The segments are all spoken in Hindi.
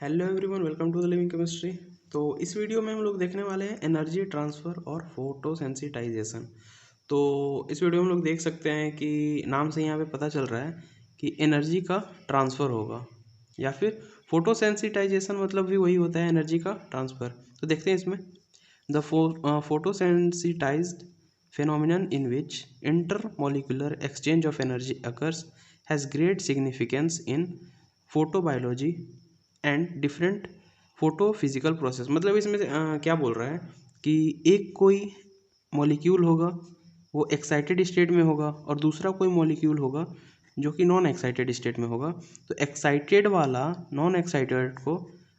Hello everyone, welcome to the living chemistry. तो इस वीडियो में हम लोग देखने वाले हैं एनर्जी ट्रांसफ़र और फोटोसेंसिटाइजेशन। तो इस वीडियो में हम लोग देख सकते हैं कि नाम से यहाँ पे पता चल रहा है कि एनर्जी का ट्रांसफ़र होगा या फिर फोटोसेंसिटाइजेशन मतलब भी वही होता है, एनर्जी का ट्रांसफ़र। तो देखते हैं इसमें the photosensitized phenomenon in which intermolecular exchange of energy occurs has great significance in photobiology and different photo physical process. मतलब इसमें से क्या बोल रहा है कि एक कोई मॉलिक्यूल होगा वो एक्साइटेड स्टेट में होगा और दूसरा कोई मॉलिक्यूल होगा जो कि नॉन एक्साइटेड स्टेट में होगा। तो एक्साइटेड वाला नॉन एक्साइटेड को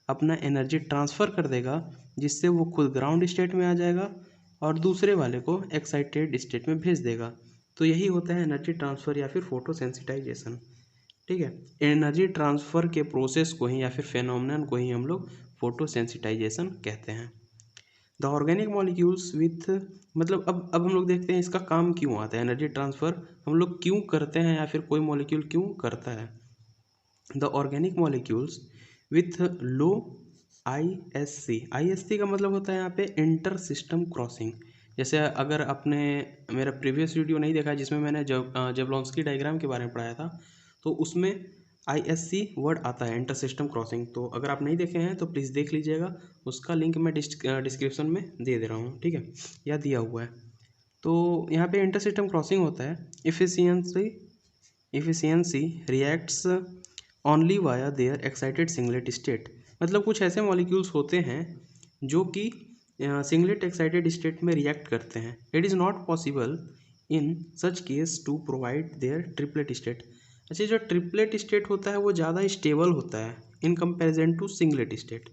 अपना एनर्जी ट्रांसफ़र कर देगा जिससे वो खुद ग्राउंड स्टेट में आ जाएगा और दूसरे वाले को एक्साइटेड स्टेट में भेज देगा। तो यही होता है एनर्जी ट्रांसफ़र या फिर फोटोसेंसिटाइजेशन। ठीक है, एनर्जी ट्रांसफ़र के प्रोसेस को ही या फिर फेनोमेनन को ही हम लोग फोटोसेंसिटाइजेशन कहते हैं। द ऑर्गेनिक मॉलिक्यूल्स विथ मतलब अब हम लोग देखते हैं इसका काम क्यों आता है, एनर्जी ट्रांसफ़र हम लोग क्यों करते हैं या फिर कोई मॉलिक्यूल क्यों करता है। The organic molecules with low I S C का मतलब होता है यहाँ पे इंटर सिस्टम क्रॉसिंग। जैसे अगर आपने मेरा प्रीवियस वीडियो नहीं देखा जिसमें मैंने जबलॉन्स्की डायग्राम के बारे में पढ़ाया था, तो उसमें आई.एस.सी वर्ड आता है, इंटर सिस्टम क्रॉसिंग। तो अगर आप नहीं देखे हैं तो प्लीज़ देख लीजिएगा, उसका लिंक मैं डिस्क्रिप्शन में दे रहा हूँ। ठीक है, या दिया हुआ है। तो यहाँ पे इंटर सिस्टम क्रॉसिंग होता है efficiency reacts only via their excited singlet state. मतलब कुछ ऐसे मॉलिक्यूल्स होते हैं जो कि सिंगलेट एक्साइटेड स्टेट में रिएक्ट करते हैं। It is not possible in such case to provide their triplet state. अच्छा, जो ट्रिपलेट स्टेट होता है वो ज़्यादा स्टेबल होता है in comparison to singlet state.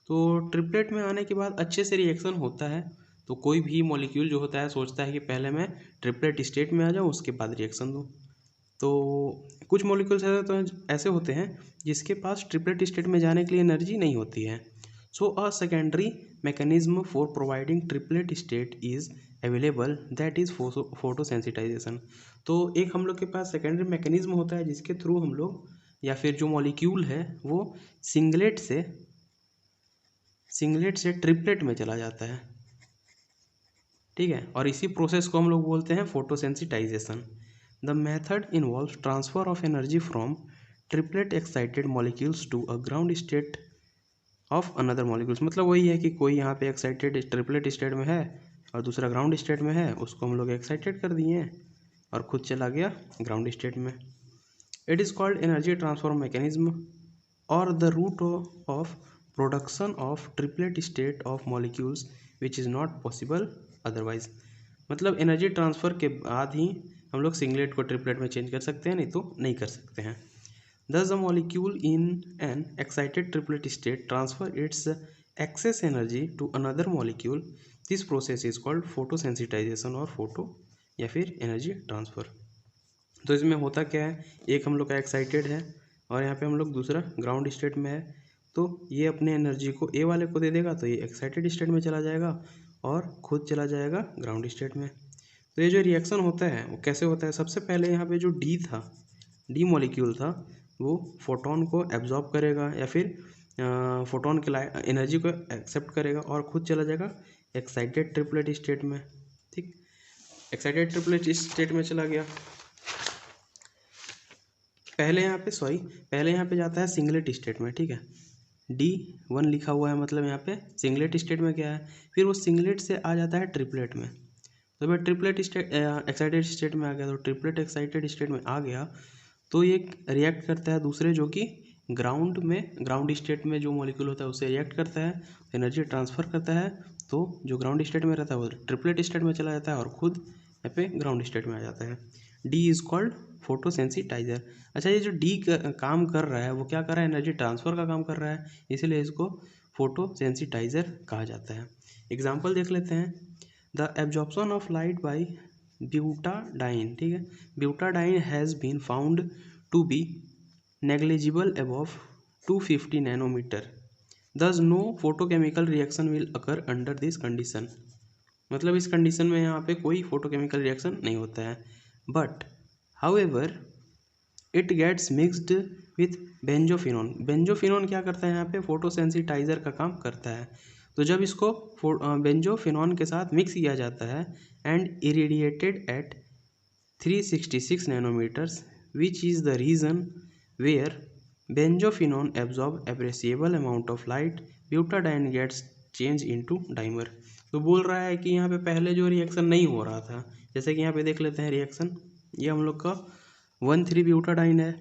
तो ट्रिपलेट में आने के बाद अच्छे से रिएक्शन होता है। तो कोई भी मॉलिक्यूल जो होता है सोचता है कि पहले मैं ट्रिपलेट स्टेट में आ जाऊँ उसके बाद रिएक्शन दूँ। तो कुछ मॉलिक्यूल्स ऐसे होते हैं जिसके पास ट्रिपलेट स्टेट में जाने के लिए एनर्जी नहीं होती है। So a secondary mechanism for providing triplet state is available, that is photosensitization. तो एक हम लोग के पास सेकेंडरी मैकेनिज्म होता है जिसके थ्रू हम लोग या फिर जो मॉलिक्यूल है वो सिंगलेट से ट्रिपलेट में चला जाता है। ठीक है, और इसी प्रोसेस को हम लोग बोलते हैं photosensitization. The method involves transfer of energy from triplet excited molecules to a ground state of another molecules. मतलब वही है कि कोई यहाँ पे एक्साइटेड ट्रिपलेट स्टेट में है और दूसरा ग्राउंड स्टेट में है, उसको हम लोग एक्साइटेड कर दिए हैं और खुद चला गया ग्राउंड स्टेट में। It is called energy transfer mechanism और the route of production of triplet state of molecules which is not possible otherwise. मतलब एनर्जी ट्रांसफ़र के बाद ही हम लोग सिंगलेट को ट्रिपलेट में चेंज कर सकते हैं, नहीं तो नहीं कर सकते हैं। Thus, a molecule in an excited triplet state transfer its excess energy to another molecule. This process is called photosensitization और फोटो या फिर एनर्जी ट्रांसफ़र। तो इसमें होता क्या है, एक हम लोग का एक्साइटेड है और यहाँ पे हम लोग दूसरा ग्राउंड स्टेट में है। तो ये अपने एनर्जी को ए वाले को दे देगा तो ये एक्साइटेड स्टेट में चला जाएगा और खुद चला जाएगा ग्राउंड स्टेट में। तो ये जो रिएक्शन होता है वो कैसे होता है, सबसे पहले यहाँ पे जो डी मॉलिक्यूल था वो फोटोन को एब्जॉर्ब करेगा या फिर फोटोन के एनर्जी को एक्सेप्ट करेगा और खुद चला जाएगा एक्साइटेड ट्रिपलेट स्टेट में। ठीक, एक्साइटेड ट्रिपलेट स्टेट में चला गया। पहले यहाँ पे जाता है सिंगलेट स्टेट में। ठीक है, D1 लिखा हुआ है, मतलब यहाँ पे सिंगलेट स्टेट में क्या है, फिर वो सिंगलेट से आ जाता है ट्रिपलेट में। तो मैं ट्रिपलेट स्टेट एक्साइटेड स्टेट में आ गया, तो ट्रिपलेट एक्साइटेड स्टेट में आ गया तो ये रिएक्ट करता है दूसरे जो कि ग्राउंड स्टेट में जो मॉलिक्यूल होता है उससे रिएक्ट करता है, एनर्जी ट्रांसफ़र करता है। तो जो ग्राउंड स्टेट में रहता है वो ट्रिपलेट स्टेट में चला जाता है और खुद यहाँ पे ग्राउंड स्टेट में आ जाता है। D is called photosensitizer. अच्छा, ये जो डी काम कर रहा है वो क्या कर रहा है, एनर्जी ट्रांसफ़र का काम कर रहा है, इसीलिए इसको फोटोसेंसिटाइजर कहा जाता है। एग्जाम्पल देख लेते हैं। The absorption of light by butadiene. ठीक है, butadiene has been found to be negligible above 250 nanometer. Thus no photochemical reaction will occur under this condition. मतलब इस कंडीशन में यहाँ पे कोई फोटोकेमिकल रिएक्शन नहीं होता है। But however it gets mixed with benzophenone. Benzophenone क्या करता है यहाँ पे, फोटोसेंसिटाइजर का काम करता है। तो जब इसको बेंजोफिनोन के साथ मिक्स किया जाता है and irradiated at 366 nanometers which is the region where benzophenone absorb appreciable amount of light, butadiene gets change into dimer. तो बोल रहा है कि यहाँ पे पहले जो रिएक्शन नहीं हो रहा था, जैसे कि यहाँ पे देख लेते हैं रिएक्शन, ये हम लोग का 1,3 ब्यूटाडाइन है,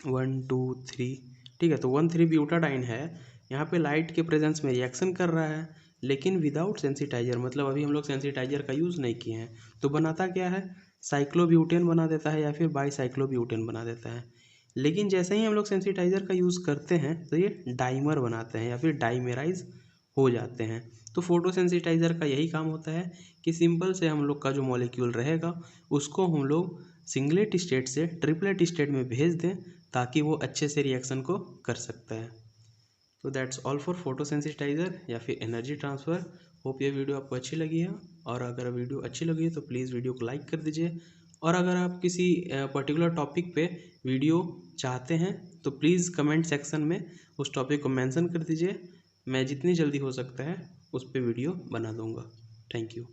1 2 3, ठीक है। तो 1,3 ब्यूटाडाइन है, यहाँ पे लाइट के प्रेजेंस में रिएक्शन कर रहा है, लेकिन विदाउट सेंसिटाइजर, मतलब अभी हम लोग सेंसिटाइजर का यूज़ नहीं किए हैं। तो बनाता क्या है, साइक्लोब्यूटेन बना देता है या फिर बाईसाइक्लोब्यूटेन बना देता है। लेकिन जैसे ही हम लोग सेंसिटाइजर का यूज़ करते हैं तो ये डाइमर बनाते हैं या फिर डाइमेराइज हो जाते हैं। तो फोटोसेंसिटाइजर का यही काम होता है कि सिंपल से हम लोग का जो मॉलिक्यूल रहेगा उसको हम लोग सिंगलेट स्टेट से ट्रिपलेट स्टेट में भेज दें ताकि वो अच्छे से रिएक्शन को कर सकता है। तो दैट्स ऑल फॉर फोटोसेंसिटाइजर या फिर एनर्जी ट्रांसफ़र। होप ये वीडियो आपको अच्छी लगी है, और अगर वीडियो अच्छी लगी है तो प्लीज़ वीडियो को लाइक कर दीजिए, और अगर आप किसी पर्टिकुलर टॉपिक पे वीडियो चाहते हैं तो प्लीज़ कमेंट सेक्शन में उस टॉपिक को मेंशन कर दीजिए। मैं जितनी जल्दी हो सकता है उस पर वीडियो बना दूँगा। Thank you.